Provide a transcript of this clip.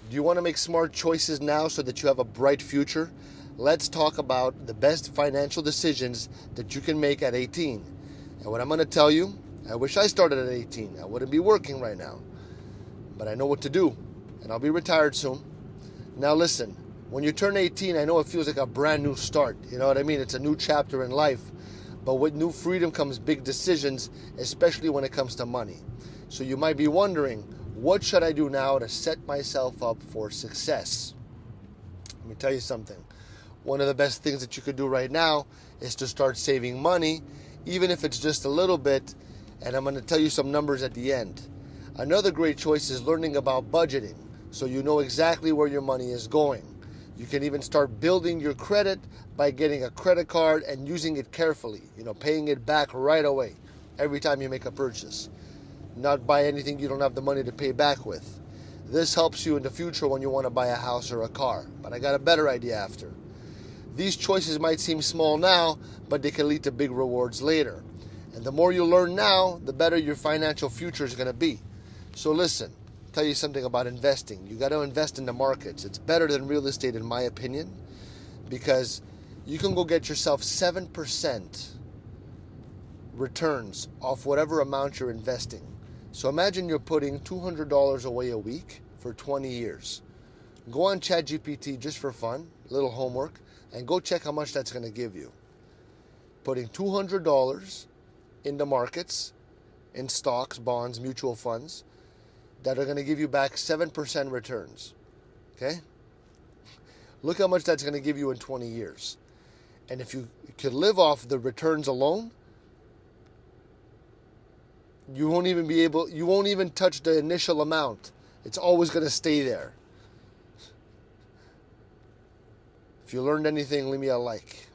Do you want to make smart choices now so that you have a bright future? Let's talk about the best financial decisions that you can make at 18. And what I'm going to tell you, I wish I started at 18. I wouldn't be working right now. But I know what to do, and I'll be retired soon. Now listen, when you turn 18, I know it feels like a brand new start. You know what I mean? It's a new chapter in life. But with new freedom comes big decisions, especially when it comes to money. So you might be wondering, what should I do now to set myself up for success? Let me tell you something. One of the best things that you could do right now is to start saving money, even if it's just a little bit, and I'm going to tell you some numbers at the end. Another great choice is learning about budgeting, so you know exactly where your money is going. You can even start building your credit by getting a credit card and using it carefully, paying it back right away every time you make a purchase. Not buy anything you don't have the money to pay back with. This helps you in the future when you want to buy a house or a car, but I got a better idea after. These choices might seem small now, but they can lead to big rewards later. And the more you learn now, the better your financial future is going to be. So listen, I'll tell you something about investing. You got to invest in the markets. It's better than real estate in my opinion, because you can go get yourself 7% returns off whatever amount you're investing. So imagine you're putting $200 away a week for 20 years. Go on ChatGPT just for fun, a little homework, and go check how much that's going to give you. Putting $200 in the markets, in stocks, bonds, mutual funds, that are going to give you back 7% returns. Okay? Look how much that's going to give you in 20 years. And if you could live off the returns alone, you won't even touch the initial amount. It's always going to stay there. If you learned anything, leave me a like.